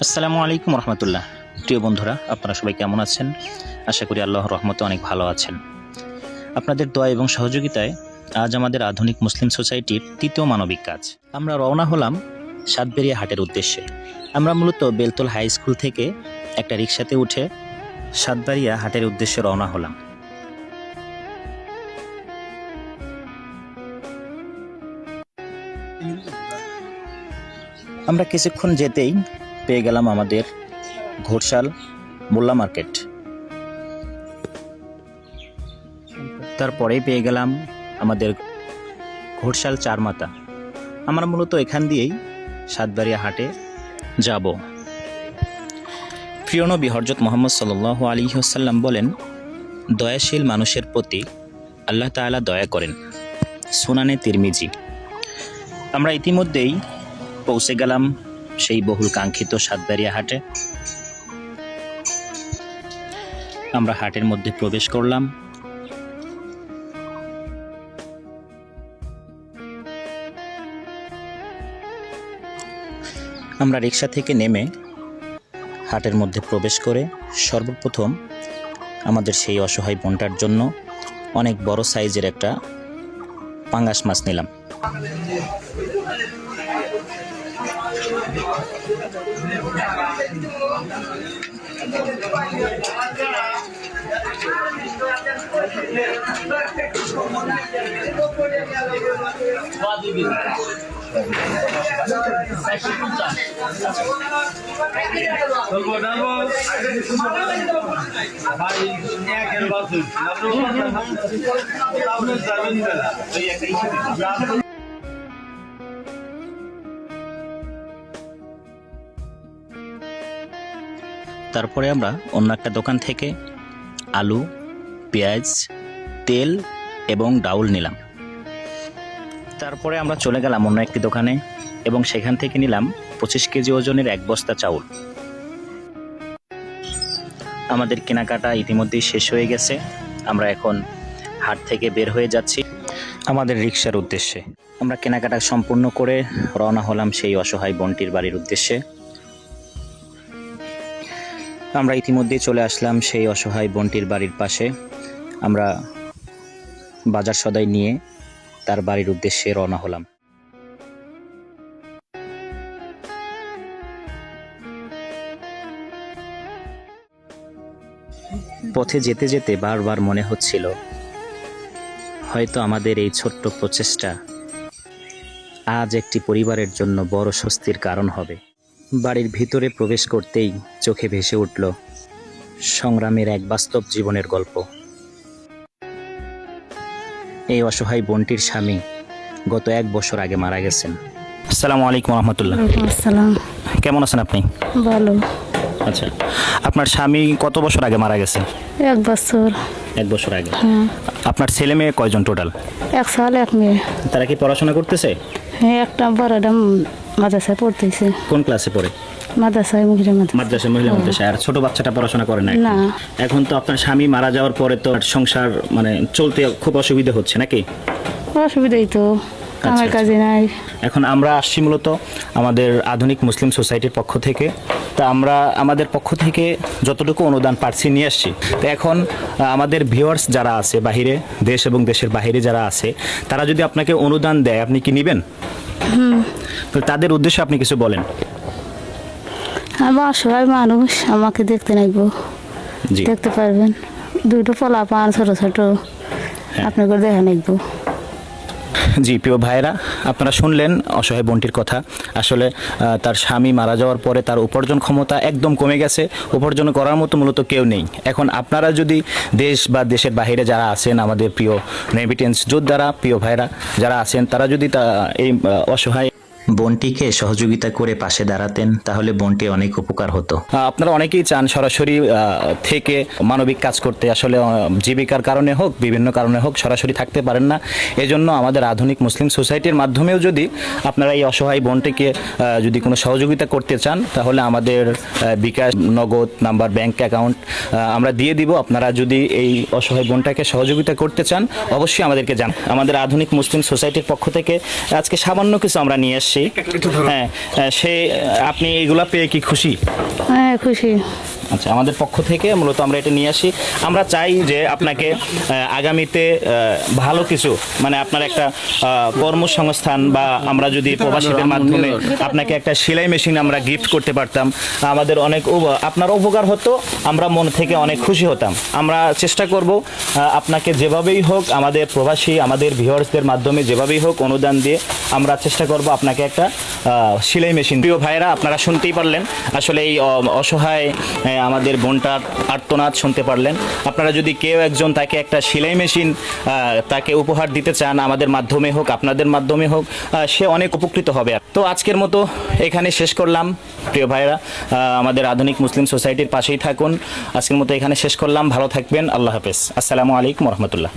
আসসালামু আলাইকুম রহমতুল্লাহ। প্রিয় বন্ধুরা, আপনারা সবাই কেমন আছেন? আশা করি আল্লাহর রহমতে অনেক ভালো আছেন। আপনাদের দোয়া এবং সহযোগিতায় আজ আমাদের আধুনিক মুসলিম সোসাইটির তৃতীয় মানবিক কাজ। আমরা রওনা হলাম সাতবেরিয়া হাটের উদ্দেশ্যে। আমরা মূলত বেলতল হাই স্কুল থেকে একটা রিক্সাতে উঠে সাতবেরিয়া হাটের উদ্দেশ্যে রওনা হলাম। আমরা কিছুক্ষণ যেতেই পেয়ে গেলাম আমাদের ঘোড়শাল মোল্লা মার্কেট। তারপরেই পেয়ে গেলাম আমাদের ঘোড়শাল চারমাতা। আমরা মূলত এখান দিয়েই সাতবাড়িয়া হাটে যাব। প্রিয় নবী হযরত মুহাম্মদ সাল্লাল্লাহু আলাইহি ওয়াসাল্লাম বলেন, দয়াশীল মানুষের প্রতি আল্লাহ তাআলা দয়া করেন। সুনানে তিরমিজি। আমরা ইতিমধ্যেই পৌঁছে গেলাম সেই বহুল কাঙ্ক্ষিত সাতবাড়িয়া হাটে। আমরা হাটের মধ্যে প্রবেশ করলাম। আমরা রিক্সা থেকে নেমে হাটের মধ্যে প্রবেশ করে সর্বপ্রথম আমাদের সেই অসহায় বোনটার জন্য অনেক বড় সাইজের একটা পাঙ্গাস মাছ নিলাম। তারপরে আমরা অন্য একটা দোকান থেকে আলু, পেঁয়াজ, তেল এবং ডাউল নিলাম। তারপরে আমরা চলে গেলাম অন্য একটি দোকানে এবং সেখান থেকে নিলাম 25 কেজি ওজনের এক বস্তা চাউল। আমাদের কেনাকাটা ইতিমধ্যেই শেষ হয়ে গেছে। আমরা এখন হাট থেকে বের হয়ে যাচ্ছি আমাদের রিক্সার উদ্দেশ্যে। আমরা কেনাকাটা সম্পূর্ণ করে রওনা হলাম সেই অসহায় বোনটির বাড়ির উদ্দেশ্যে। আমরা ইতিমধ্যেই চলে আসলাম সেই অসহায় বোনটির বাড়ির পাশে। আমরা বাজার সদাই নিয়ে তার বাড়ির উদ্দেশ্যে রওনা হলাম। পথে যেতে যেতে বারবার মনে হচ্ছিল, হয়তো আমাদের এই ছোট্ট প্রচেষ্টা আজ একটি পরিবারের জন্য বড় স্বস্তির কারণ হবে। বাড়ির ভিতরে প্রবেশ করতেই চোখে ভেসে উঠল সংগ্রামের এক বাস্তব জীবনের গল্প। এই অসহায় বোনটির স্বামী গত 1 বছর আগে মারা গেছেন। আসসালামু আলাইকুম রহমতুল্লাহ। আসসালাম। কেমন আছেন আপনি? ভালো। আচ্ছা, আপনার স্বামী কত বছর আগে মারা গেছে? 1 বছর। 1 বছর আগে। হ্যাঁ। আপনার ছেলে মেয়ে কয়জন টোটাল? 1 সাল 1 মেয়ে। তারা কি পড়াশোনা করতেছে? হ্যাঁ, একটা বড়টা মাদ্রাসায় পড়তেছে। কোন ক্লাসে পড়ে? মাদ্রাসায় মাদ্রাসায়, মহিলা মাদ্রাসায়। আর ছোট বাচ্চাটা পড়াশোনা করে না? না। এখন তো আপনার স্বামী মারা যাওয়ার পরে তো সংসার চলতে খুব অসুবিধা হচ্ছে নাকি? অসুবিধাই তো, আমার কাজে নাই। এখন আমরা আসছি মূলত আমাদের আধুনিক মুসলিম সোসাইটির পক্ষ থেকে। তা আমরা আমাদের পক্ষ থেকে যতটুকু অনুদান পারছি নিয়ে আসছি। তো এখন আমাদের ভিউয়ার্স যারা আছে বাহিরে, দেশ এবং দেশের বাইরে যারা আছে, তারা যদি আপনাকে অনুদান দেয়, আপনি কি নেবেন? তো তাদের উদ্দেশ্যে আপনি কিছু বলেন। আমি অসহায় মানুষ, আমাকে দেখতে নাইব, জি, দেখতে পারবেন। 2টো পোলা পান ছোট ছোট, আপনাকে দেখা নাইব। জি প্রিয় ভাইরা, আপনারা শুনলেন অসহায় বোনটির কথা। আসলে তার স্বামী মারা যাওয়ার পরে তার উপার্জন ক্ষমতা একদম কমে গেছে। উপার্জন করার মতো মূলত কেউ নেই। এখন আপনারা যদি দেশ বা দেশের বাইরে যারা আছেন, আমাদের প্রিয় রেমিটেন্স যোদ্ধারা, প্রিয় ভাইরা যারা আছেন, তারা যদি এই অসহায় বোনটিকে সহযোগিতা করে পাশে দাঁড়াতেন, তাহলে বোনটি অনেক উপকার হতো। আপনারা অনেকেই চান সরাসরি থেকে মানবিক কাজ করতে। আসলে জীবিকার কারণে হোক, বিভিন্ন কারণে হোক, সরাসরি থাকতে পারেন না। এজন্য আমাদের আধুনিক মুসলিম সোসাইটির মাধ্যমেও যদি আপনারা এই অসহায় বোনটিকে যদি কোনো সহযোগিতা করতে চান, তাহলে আমাদের বিকাশ, নগদ নাম্বার, ব্যাংক অ্যাকাউন্ট আমরা দিয়ে দিব। আপনারা যদি এই অসহায় বোনটাকে সহযোগিতা করতে চান, অবশ্যই আমাদেরকে জানান। আমাদের আধুনিক মুসলিম সোসাইটির পক্ষ থেকে আজকে সামান্য কিছু আমরা নিয়ে আসছি। আসছি। হ্যাঁ, সে আপনি এগুলা পেয়ে কি খুশি? হ্যাঁ খুশি। আচ্ছা, আমাদের পক্ষ থেকে মূলত আমরা এটা নিয়ে আসি। আমরা চাই যে আপনাকে আগামীতে ভালো কিছু, মানে আপনার একটা কর্মসংস্থান, বা আমরা যদি প্রবাসীদের মাধ্যমে আপনাকে একটা সেলাই মেশিন আমরা গিফট করতে পারতাম, আমাদের অনেক আপনার উপকার হতো, আমরা মন থেকে অনেক খুশি হতাম। আমরা চেষ্টা করব আপনাকে যেভাবেই হোক, আমাদের প্রবাসী, আমাদের ভিউয়ার্সদের মাধ্যমে যেভাবেই হোক অনুদান দিয়ে আমরা চেষ্টা করব আপনাকে একটা সেলাই মেশিন। প্রিয় ভাইরা, আপনারা শুনতেই পারলেন আসলে এই অসহায় আমাদের বোনটার আর্তনাদ শুনতে পারলেন। আপনারা যদি কেউ একজন তাকে একটা সেলাই মেশিন তাকে উপহার দিতে চান, আমাদের মাধ্যমে হোক, আপনাদের মাধ্যমে হোক, সে অনেক উপকৃত হবে। তো আজকের মতো এখানে শেষ করলাম। প্রিয় ভাইরা, আমাদের আধুনিক মুসলিম সোসাইটির পাশেই থাকুন। আজকের মতো এখানে শেষ করলাম। ভালো থাকবেন। আল্লাহ হাফেজ। আসসালামু আলাইকুম রহমতুল্লাহ।